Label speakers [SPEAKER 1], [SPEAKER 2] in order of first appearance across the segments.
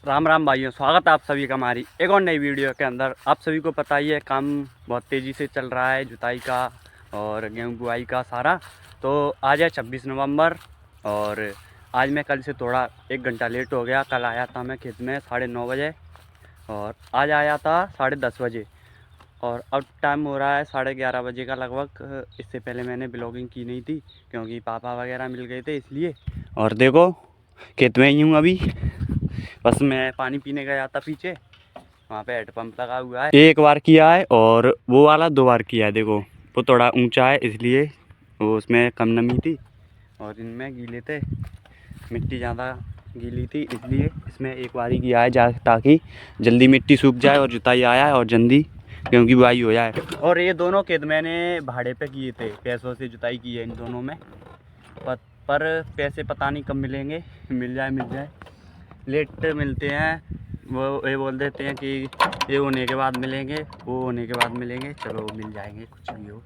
[SPEAKER 1] राम राम भाइयों, स्वागत है आप सभी का हमारी एक और नई वीडियो के अंदर। आप सभी को पता ही है, काम बहुत तेज़ी से चल रहा है, जुताई का और गेहूं बुआई का सारा। तो आज है 26 नवंबर और आज मैं कल से थोड़ा 1 घंटा लेट हो गया। कल आया था मैं खेत में 9:30 बजे और आज आया था 10:30 बजे और अब टाइम हो रहा है 11:30 बजे का लगभग। इससे पहले मैंने ब्लॉगिंग की नहीं थी क्योंकि पापा वगैरह मिल गए थे इसलिए। और देखो खेत में ही हूँ अभी, बस मैं पानी पीने गया था पीछे, वहाँ पे हेडपम्प लगा हुआ है। एक बार किया है और वो वाला 2 बार किया है। देखो वो थोड़ा ऊंचा है इसलिए वो उसमें कम नमी थी और इनमें गीले थे, मिट्टी ज़्यादा गीली थी इसलिए इसमें एक बार ही किया है ताकि जल्दी मिट्टी सूख जाए और जुताई आया है और जल्दी क्योंकि बुआई हो जाए। और ये दोनों खेत मैंने भाड़े पे किए थे, पैसों से जुताई की है इन दोनों में। पर पैसे पता नहीं कब मिलेंगे, मिल जाए लेट मिलते हैं। वो ये बोल देते हैं कि ये होने के बाद मिलेंगे, वो होने के बाद मिलेंगे। चलो मिल जाएंगे कुछ भी हो।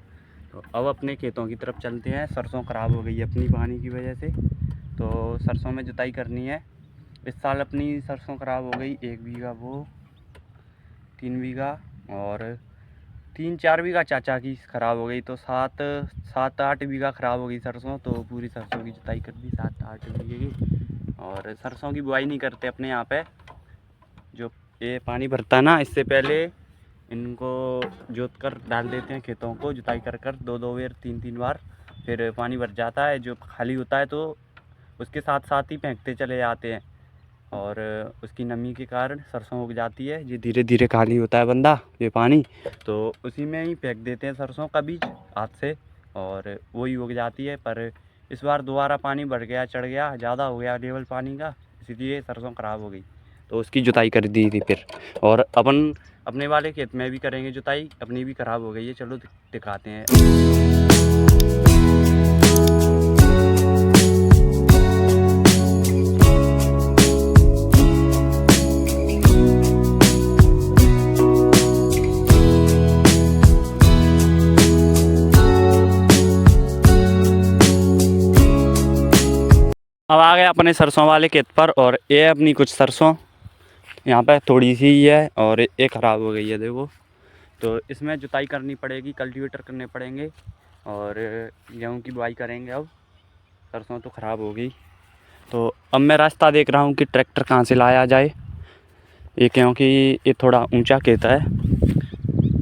[SPEAKER 1] तो अब अपने खेतों की तरफ चलते हैं। सरसों ख़राब हो गई है अपनी पानी की वजह से, तो सरसों में जुताई करनी है। इस साल अपनी सरसों ख़राब हो गई, 1 बीघा वो, 3 बीघा और 3-4 बीघा चाचा की ख़राब हो गई। तो 7-8 बीघा ख़राब हो गई सरसों। तो पूरी सरसों की जुताई कर दी 7-8 बीघे की। और सरसों की बुआई नहीं करते अपने यहाँ पे, जो ये पानी भरता है ना, इससे पहले इनको जोत कर डाल देते हैं खेतों को, जुताई कर 2-2 बार 3-3 बार। फिर पानी भर जाता है, जो खाली होता है तो उसके साथ साथ ही फेंकते चले जाते हैं और उसकी नमी के कारण सरसों उग जाती है। ये धीरे धीरे खाली होता है बंदा ये पानी, तो उसी में ही फेंक देते हैं सरसों का बीज हाथ से और वही उग जाती है। पर इस बार दोबारा पानी बढ़ गया, चढ़ गया, ज़्यादा हो गया लेवल पानी का, इसीलिए सरसों ख़राब हो गई। तो उसकी जुताई कर दी थी फिर। और अपन अपने वाले खेत में भी करेंगे जुताई, अपनी भी ख़राब हो गई है। चलो दिखाते हैं। अब आ गए अपने सरसों वाले खेत पर और ये अपनी कुछ सरसों यहाँ पे थोड़ी सी ही है और ये ख़राब हो गई है देखो। तो इसमें जुताई करनी पड़ेगी, कल्टीवेटर करने पड़ेंगे और गेहूँ की बुआई करेंगे। अब सरसों तो ख़राब हो गई, तो अब मैं रास्ता देख रहा हूँ कि ट्रैक्टर कहाँ से लाया जाए। ये क्योंकि ये थोड़ा ऊंचा खेत है,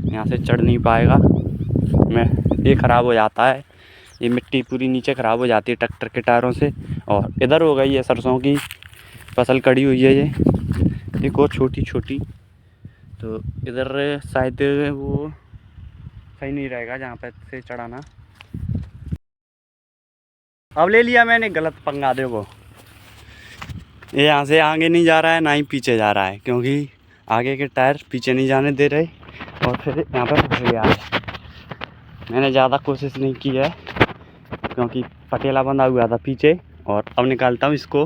[SPEAKER 1] यहाँ से चढ़ नहीं पाएगा मैं, ये ख़राब हो जाता है, ये मिट्टी पूरी नीचे ख़राब हो जाती है ट्रैक्टर के टायरों से। और इधर हो गई है सरसों की फसल, कड़ी हुई है ये एक और छोटी छोटी। तो इधर शायद वो सही नहीं रहेगा जहाँ पे से चढ़ाना। अब ले लिया मैंने गलत पंगा, देखो ये यहाँ से आगे नहीं जा रहा है ना ही पीछे जा रहा है, क्योंकि आगे के टायर पीछे नहीं जाने दे रहे और फिर यहाँ पर फंस गया है। मैंने ज़्यादा कोशिश नहीं की है क्योंकि पटेला बंधा हुआ था पीछे। और अब निकालता हूँ इसको।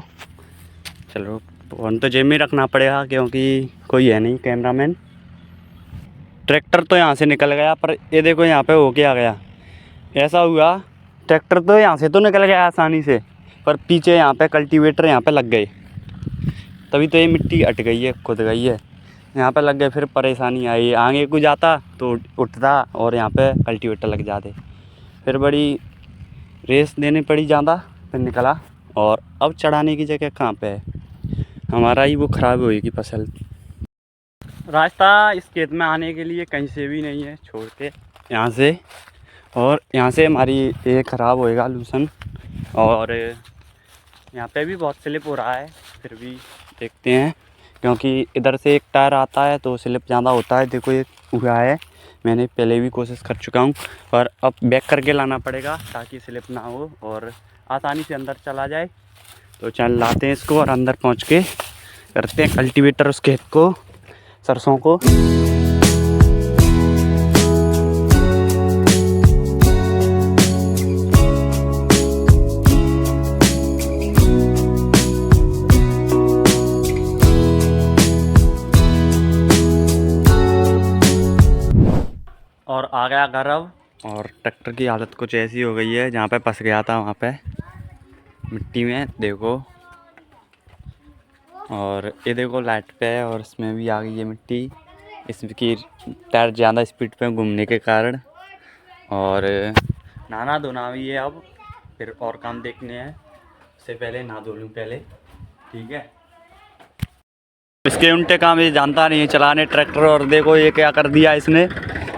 [SPEAKER 1] चलो फ़ोन तो जेब में रखना पड़ेगा क्योंकि कोई है नहीं कैमरामैन। ट्रैक्टर तो यहाँ से निकल गया, पर ये देखो यहाँ पे हो के आ गया। ऐसा हुआ, ट्रैक्टर तो यहाँ से तो निकल गया आसानी से, पर पीछे यहाँ पे कल्टीवेटर यहाँ पे लग गए, तभी तो ये मिट्टी हट गई है, खुद गई है। यहाँ पे लग गए, फिर परेशानी आई। आगे को जाता तो उठता और यहाँ पे कल्टीवेटर लग जाते, फिर बड़ी रेस देनी पड़ी ज़्यादा, फिर निकला। और अब चढ़ाने की जगह कहाँ पे है, हमारा ही वो ख़राब होगी फसल। रास्ता इस खेत में आने के लिए कहीं से भी नहीं है छोड़ के यहाँ से, और यहाँ से हमारी ये ख़राब होएगा लूसन। और यहाँ पे भी बहुत स्लिप हो रहा है, फिर भी देखते हैं क्योंकि इधर से एक टायर आता है तो स्लिप ज़्यादा होता है। देखो ये हुआ है, मैंने पहले भी कोशिश कर चुका हूँ, पर अब बैक करके लाना पड़ेगा ताकि स्लिप ना हो और आसानी से अंदर चला जाए। तो चल लाते हैं इसको और अंदर पहुँच के करते हैं कल्टीवेटर उस खेत को, सरसों को। और आ गया घर अब, और ट्रैक्टर की हालत कुछ ऐसी हो गई है, जहाँ पे फंस गया था वहाँ पे मिट्टी में देखो। और ये देखो लाइट पे है और इसमें भी आ गई है मिट्टी, इसकी टायर ज़्यादा स्पीड पे घूमने के कारण। और नहाना धोना भी है अब, फिर और काम देखने हैं, उससे पहले नहा धो लूँ पहले, ठीक है। इसके उल्टे काम ये जानता नहीं है चलाने ट्रैक्टर, और देखो ये क्या कर दिया इसने,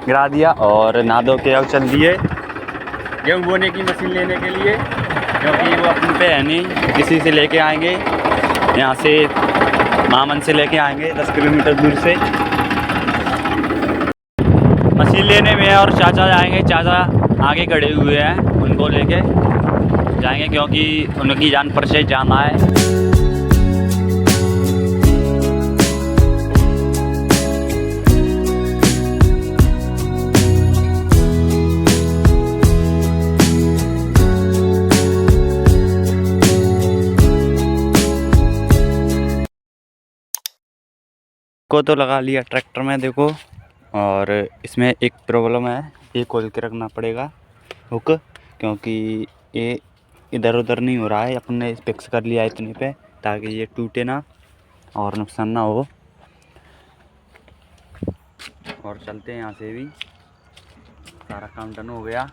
[SPEAKER 1] गिरा दिया। और नहा धो के अब चल दिए गेहूँ बोने की मशीन लेने के लिए, क्योंकि वो अपने पे है नहीं, किसी से लेके आएंगे, यहाँ से मामन से लेके आएंगे 10 किलोमीटर दूर से मशीन लेने में। और चाचा जाएंगे, चाचा आगे खड़े हुए हैं, उनको लेके जाएंगे क्योंकि उनकी जान पर से जाना है। को तो लगा लिया ट्रैक्टर में देखो, और इसमें एक प्रॉब्लम है, ये खोल के रखना पड़ेगा हुक, क्योंकि ये इधर उधर नहीं हो रहा है। अपन ने फिक्स कर लिया इतने पे ताकि ये टूटे ना और नुकसान ना हो। और चलते हैं यहाँ से भी, सारा काम डन हो गया।